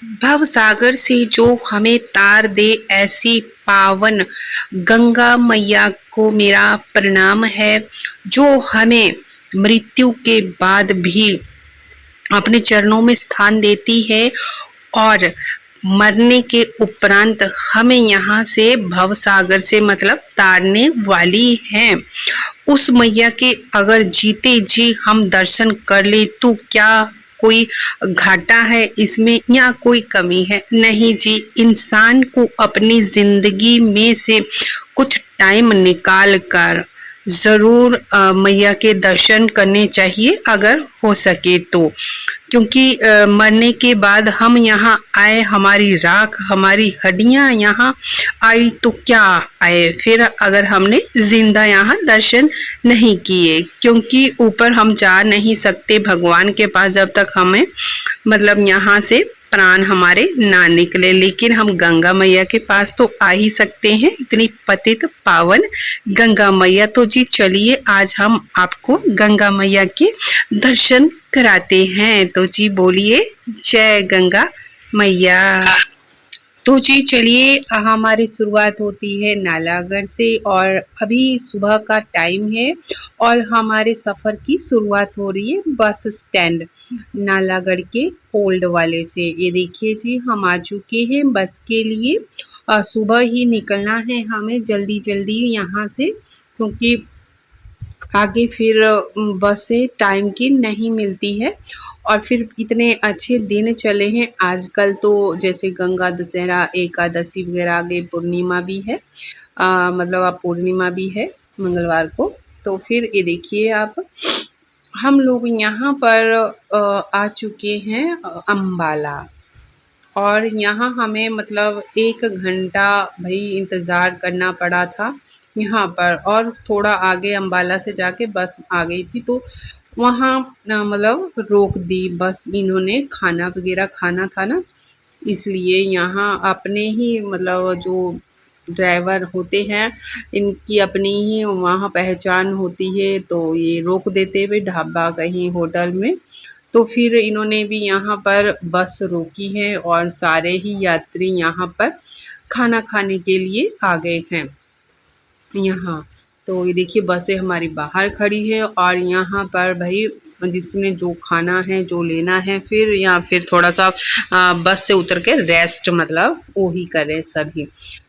भव सागर से जो हमें तार दे ऐसी पावन गंगा मैया को मेरा प्रणाम है, जो हमें मृत्यु के बाद भी अपने चरणों में स्थान देती है और मरने के उपरांत हमें यहाँ से भव सागर से मतलब तारने वाली है। उस मैया के अगर जीते जी हम दर्शन कर ले तो क्या कोई घाटा है इसमें या कोई कमी है? नहीं जी, इंसान को अपनी जिंदगी में से कुछ टाइम निकाल कर जरूर मैया के दर्शन करने चाहिए अगर हो सके तो, क्योंकि मरने के बाद हम यहाँ आए, हमारी राख हमारी हड्डियां यहाँ आई तो क्या आए फिर अगर हमने जिंदा यहाँ दर्शन नहीं किए, क्योंकि ऊपर हम जा नहीं सकते भगवान के पास जब तक हमें मतलब यहाँ से प्राण हमारे ना निकले, लेकिन हम गंगा मैया के पास तो आ ही सकते हैं, इतनी पतित पावन गंगा मैया। तो जी चलिए आज हम आपको गंगा मैया के दर्शन कराते हैं। तो जी बोलिए जय गंगा मैया। तो जी चलिए हमारी शुरुआत होती है नालागढ़ से और अभी सुबह का टाइम है और हमारे सफ़र की शुरुआत हो रही है बस स्टैंड नालागढ़ के ओल्ड वाले से। ये देखिए जी हम आ चुके हैं बस के लिए। सुबह ही निकलना है हमें जल्दी जल्दी यहाँ से, क्योंकि आगे फिर बसें टाइम की नहीं मिलती है। और फिर इतने अच्छे दिन चले हैं आजकल, तो जैसे गंगा दशहरा एकादशी वगैरह आगे पूर्णिमा भी है, मतलब अब पूर्णिमा भी है मंगलवार को। तो फिर ये देखिए आप हम लोग यहाँ पर आ चुके हैं अम्बाला, और यहाँ हमें मतलब 1 घंटा भाई इंतज़ार करना पड़ा था यहाँ पर। और थोड़ा आगे अम्बाला से जाके बस आ गई थी तो वहाँ मतलब रोक दी बस, इन्होंने खाना वगैरह खाना था ना, इसलिए यहाँ अपने ही मतलब जो ड्राइवर होते हैं इनकी अपनी ही वहाँ पहचान होती है, तो ये रोक देते हुए ढाबा कहीं होटल में। तो फिर इन्होंने भी यहाँ पर बस रोकी है और सारे ही यात्री यहाँ पर खाना खाने के लिए आ गए हैं यहाँ। तो ये देखिए बसें हमारी बाहर खड़ी है और यहाँ पर भाई जिसने जो खाना है जो लेना है फिर या फिर थोड़ा सा बस से उतर के रेस्ट मतलब वो ही करें सभी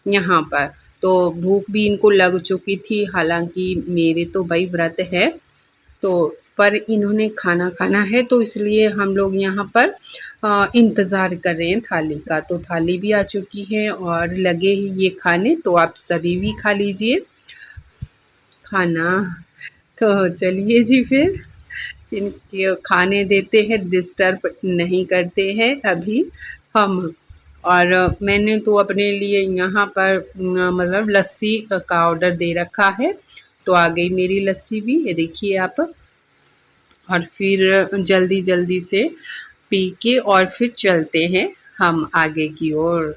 यहाँ पर। तो भूख भी इनको लग चुकी थी, हालांकि मेरे तो भाई व्रत है तो, पर इन्होंने खाना खाना है तो इसलिए हम लोग यहाँ पर इंतज़ार कर रहे हैं थाली का। तो थाली भी आ चुकी है और लगे ही ये खाने, तो आप सभी भी खा लीजिए खाना। तो चलिए जी फिर इनके खाने देते हैं, डिस्टर्ब नहीं करते हैं अभी हम। और मैंने तो अपने लिए यहाँ पर मतलब लस्सी का ऑर्डर दे रखा है, तो आ गई मेरी लस्सी भी, ये देखिए आप। और फिर जल्दी जल्दी से पी के और फिर चलते हैं हम आगे की ओर।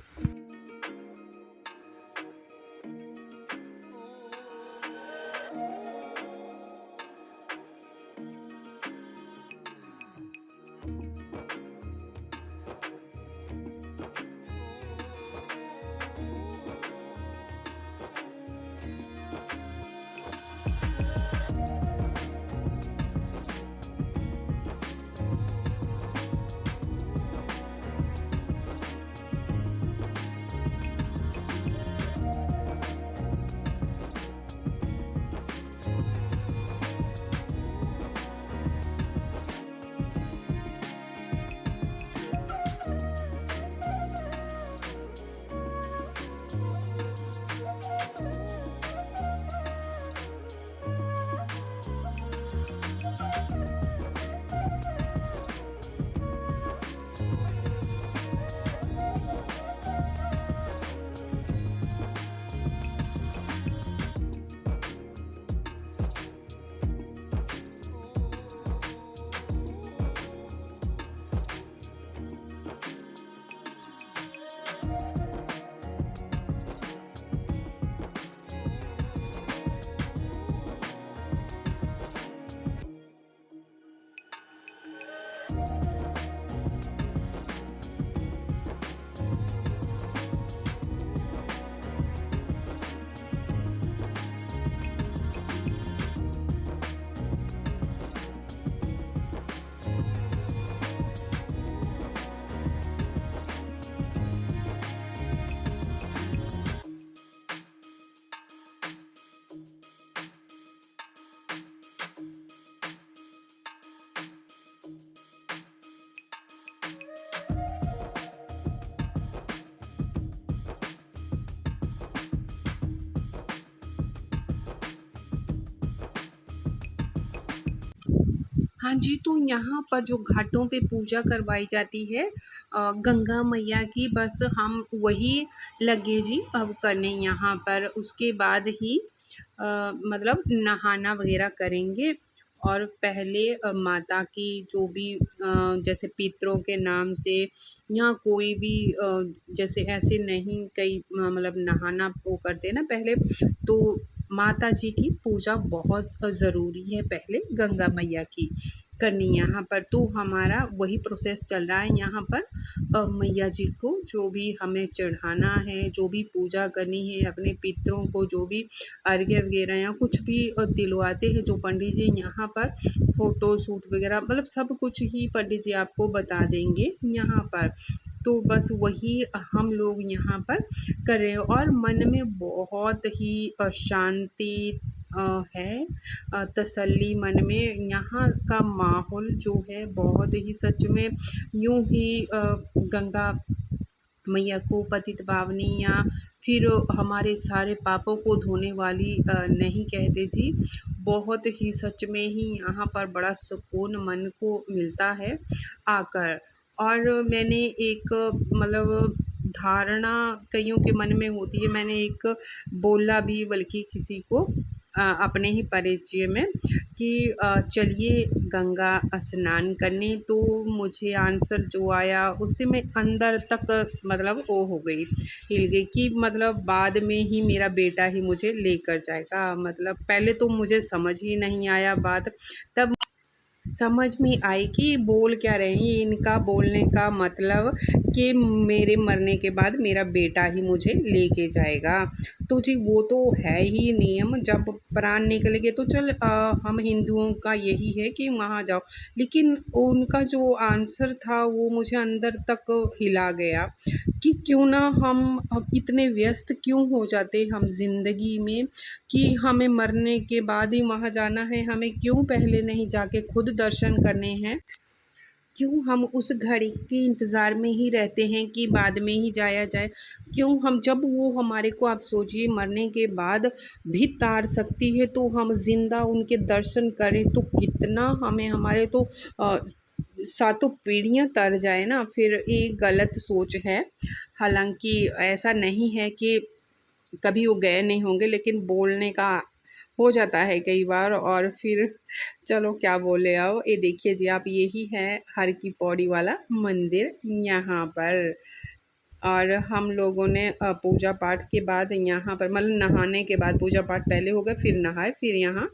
हाँ जी, तो यहाँ पर जो घाटों पे पूजा करवाई जाती है गंगा मैया की, बस हम वही लगे जी अब करने यहाँ पर। उसके बाद ही मतलब नहाना वगैरह करेंगे। और पहले माता की जो भी जैसे पितरों के नाम से या कोई भी जैसे ऐसे नहीं कई मतलब नहाना वो करते हैं ना पहले, तो माता जी की पूजा बहुत ज़रूरी है पहले गंगा मैया की करनी यहाँ पर। तो हमारा वही प्रोसेस चल रहा है यहाँ पर। मैया जी को जो भी हमें चढ़ाना है, जो भी पूजा करनी है, अपने पितरों को जो भी अर्घ्य वगैरह या कुछ भी दिलवाते हैं जो पंडित जी यहाँ पर, फ़ोटो शूट वगैरह मतलब सब कुछ ही पंडित जी आपको बता देंगे यहाँ पर। तो बस वही हम लोग यहाँ पर कर रहे हैं और मन में बहुत ही शांति है, तसल्ली मन में। यहाँ का माहौल जो है बहुत ही सच में यूँ ही गंगा मैया को पतित पावनी या फिर हमारे सारे पापों को धोने वाली नहीं कहते जी। बहुत ही सच में ही यहाँ पर बड़ा सुकून मन को मिलता है आकर। और मैंने एक मतलब धारणा कइयों के मन में होती है, मैंने एक बोला भी बल्कि किसी को अपने ही परिचय में कि चलिए गंगा स्नान करने। तो मुझे आंसर जो आया उससे मैं अंदर तक मतलब वो हो गई, हिल गई कि मतलब बाद में ही मेरा बेटा ही मुझे लेकर जाएगा। मतलब पहले तो मुझे समझ ही नहीं आया बात, तब समझ में आई कि बोल क्या रहे हैं इनका बोलने का मतलब कि मेरे मरने के बाद मेरा बेटा ही मुझे लेके जाएगा। तो जी वो तो है ही नियम, जब प्राण निकलेंगे तो चल हम हिंदुओं का यही है कि वहाँ जाओ। लेकिन उनका जो आंसर था वो मुझे अंदर तक हिला गया कि क्यों ना हम अब इतने व्यस्त क्यों हो जाते हम ज़िंदगी में कि हमें मरने के बाद ही वहाँ जाना है, हमें क्यों पहले नहीं जाके खुद दर्शन करने हैं। क्यों हम उस घड़ी के इंतज़ार में ही रहते हैं कि बाद में ही जाया जाए। क्यों हम जब वो हमारे को आप सोचिए मरने के बाद भी तार सकती है तो हम ज़िंदा उनके दर्शन करें तो कितना हमें हमारे तो सातों पीढ़ियाँ तर जाए ना। फिर ये गलत सोच है। हालांकि ऐसा नहीं है कि कभी वो गए नहीं होंगे, लेकिन बोलने का हो जाता है कई बार। और फिर चलो क्या बोले, आओ ये देखिए जी आप, यही है हर की पौड़ी वाला मंदिर यहाँ पर। और हम लोगों ने पूजा पाठ के बाद यहाँ पर मतलब नहाने के बाद, पूजा पाठ पहले हो गया फिर नहाए, फिर यहाँ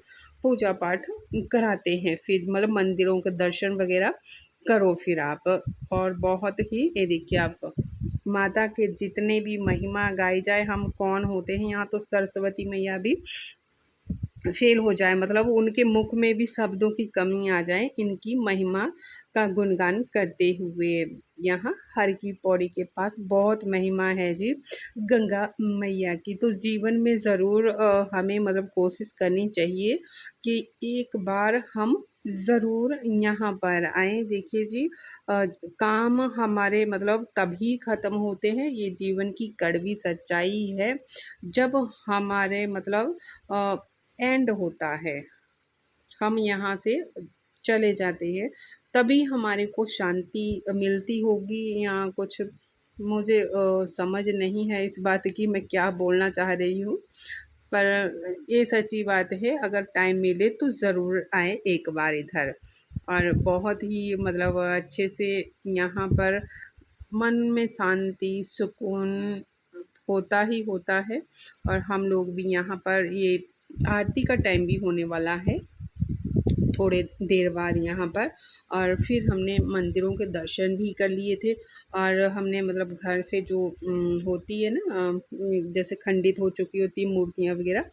पूजा पाठ कराते हैं। फिर मतलब मंदिरों के दर्शन वगैरह करो फिर आप। और बहुत ही ये देखिए आप, माता के जितने भी महिमा गाई जाए हम कौन होते हैं, यहाँ तो सरस्वती मैया भी फेल हो जाए, मतलब उनके मुख में भी शब्दों की कमी आ जाए इनकी महिमा का गुणगान करते हुए। यहाँ हर की पौड़ी के पास बहुत महिमा है जी गंगा मैया की। तो जीवन में ज़रूर हमें मतलब कोशिश करनी चाहिए कि एक बार हम ज़रूर यहाँ पर आएँ। देखिए जी काम हमारे मतलब तभी ख़त्म होते हैं, ये जीवन की कड़वी सच्चाई है, जब हमारे मतलब एंड होता है, हम यहाँ से चले जाते हैं, तभी हमारे को शांति मिलती होगी या कुछ। मुझे समझ नहीं है इस बात की मैं क्या बोलना चाह रही हूँ, पर ये सच्ची बात है। अगर टाइम मिले तो ज़रूर आए एक बार इधर। और बहुत ही मतलब अच्छे से यहाँ पर मन में शांति सुकून होता ही होता है। और हम लोग भी यहाँ पर ये आरती का टाइम भी होने वाला है थोड़े देर बाद यहाँ पर। और फिर हमने मंदिरों के दर्शन भी कर लिए थे। और हमने मतलब घर से जो होती है ना जैसे खंडित हो चुकी होती है मूर्तियाँ वगैरह,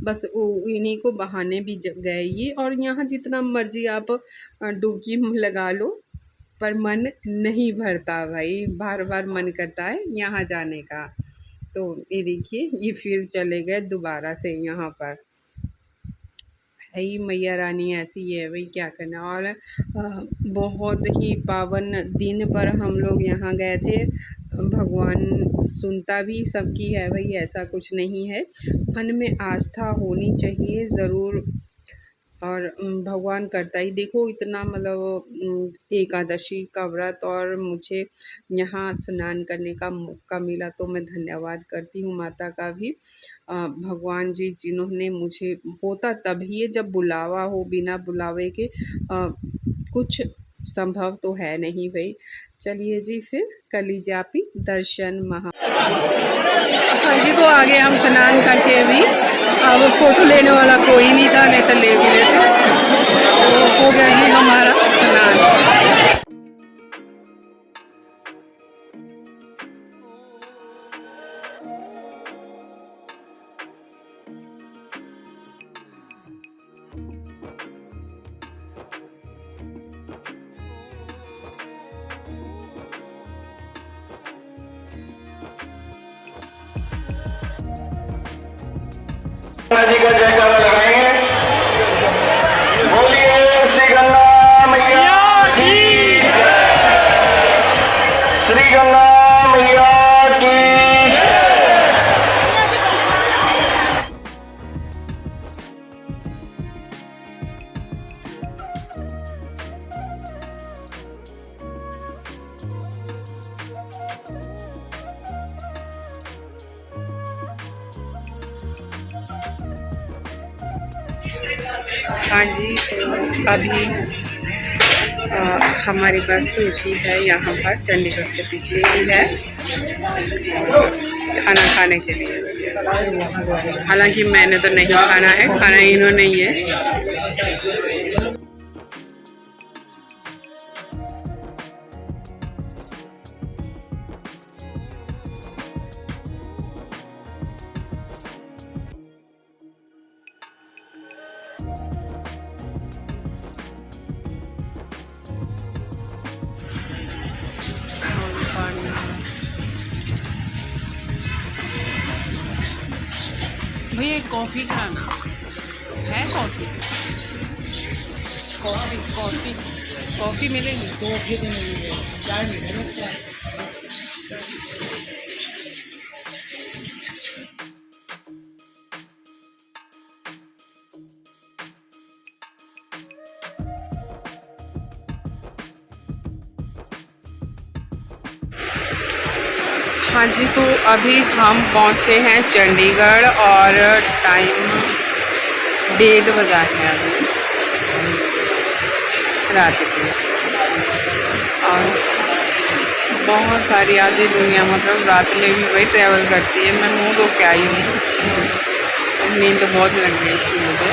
बस वो इन्हीं को बहाने भी गए ये। और यहाँ जितना मर्जी आप डुबकी लगा लो पर मन नहीं भरता भाई, बार बार मन करता है यहाँ जाने का। तो ये देखिए ये फिर चले गए दोबारा से यहाँ पर। ही मैया रानी ऐसी है भाई, क्या करना। और बहुत ही पावन दिन पर हम लोग यहाँ गए थे। भगवान सुनता भी सबकी है भाई, ऐसा कुछ नहीं है। मन में आस्था होनी चाहिए ज़रूर। और भगवान करता ही देखो इतना मतलब एकादशी का व्रत और मुझे यहाँ स्नान करने का मौका मिला तो मैं धन्यवाद करती हूँ माता का भी। भगवान जी जिन्होंने मुझे होता तभी है जब बुलावा हो, बिना बुलावे के कुछ संभव तो है नहीं भाई। चलिए जी फिर कर लीजिए आप ही दर्शन महा। हाँ जी, तो आगे हम स्नान करके अभी अब फोटो लेने वाला कोई नहीं था, नहीं तो ले भी लेते। तो हो गया जी हमारा स्नान। जी का जयकारा लगाएंगे। बोलिए श्री गंगा मैया की जय। श्री गंगा मैया की हाँ जी, तो अभी हमारी बस रुकी है यहाँ पर, चंडीगढ़ से पीछे ही है खाना खाने के लिए। हालांकि मैंने तो नहीं खाना है, खाना इन्होंने ही है। भैया एक कॉफ़ी कराना है। कॉफ़ी कॉफ़ी कॉफ़ी कॉफ़ी मिलेगी? कॉफ़ी तो मिलेगी, चाय मिलेगी। हाँ जी, तो अभी हम पहुँचे हैं चंडीगढ़ और टाइम 1:30 बजा है अभी रात के। और बहुत सारी आधी दुनिया मतलब रात में भी वही ट्रैवल करती है। मैं मुँह तो क्या ही हूँ, नींद तो बहुत लग गई थी मुझे।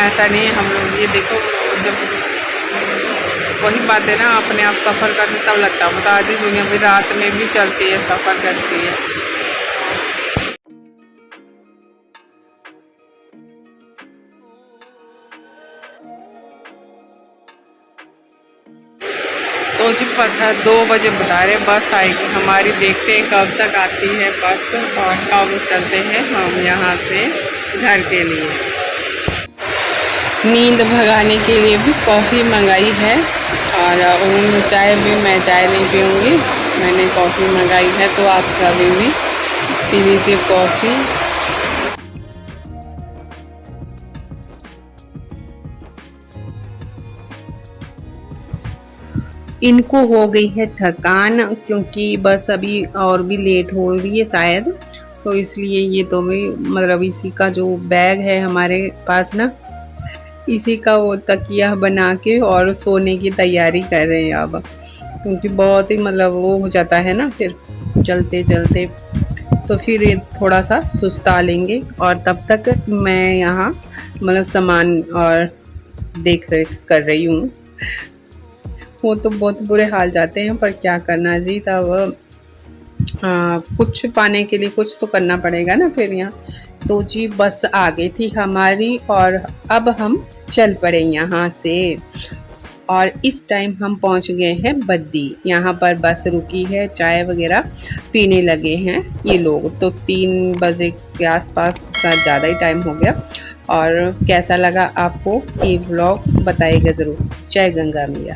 ऐसा नहीं है, हम लोग ये देखो जब वही बात है ना, अपने आप सफ़र करते तब लगता है, बता आधी दुनिया भी रात में भी चलती है, सफ़र करती है। तो जी पता 2 बजे बता रहे बस आएगी हमारी, देखते हैं कब तक आती है बस और कब चलते हैं हम यहाँ से घर के लिए। नींद भगाने के लिए भी कॉफ़ी मंगाई है और चाय भी, मैं चाय नहीं पीऊँगी, मैंने कॉफ़ी मंगाई है। तो आप कभी भी पी लीजिए कॉफ़ी। इनको हो गई है थकान क्योंकि बस अभी और भी लेट हो रही है शायद, तो इसलिए ये तो भी मतलब इसी का जो बैग है हमारे पास ना, इसी का वो तकिया बना के और सोने की तैयारी कर रहे हैं अब, क्योंकि बहुत ही मतलब वो हो जाता है ना फिर चलते चलते, तो फिर ये थोड़ा सा सुस्ता लेंगे। और तब तक मैं यहाँ मतलब सामान और देख रेख कर रही हूँ। वो तो बहुत बुरे हाल जाते हैं, पर क्या करना जी, तब कुछ पाने के लिए कुछ तो करना पड़ेगा ना फिर यहाँ। तो जी बस आ गई थी हमारी और अब हम चल पड़े यहाँ से। और इस टाइम हम पहुँच गए हैं बद्दी। यहाँ पर बस रुकी है, चाय वगैरह पीने लगे हैं ये लोग। तो 3 बजे के आसपास ज़्यादा ही टाइम हो गया। और कैसा लगा आपको ये व्लॉग बताइएगा ज़रूर। जय गंगा मैया।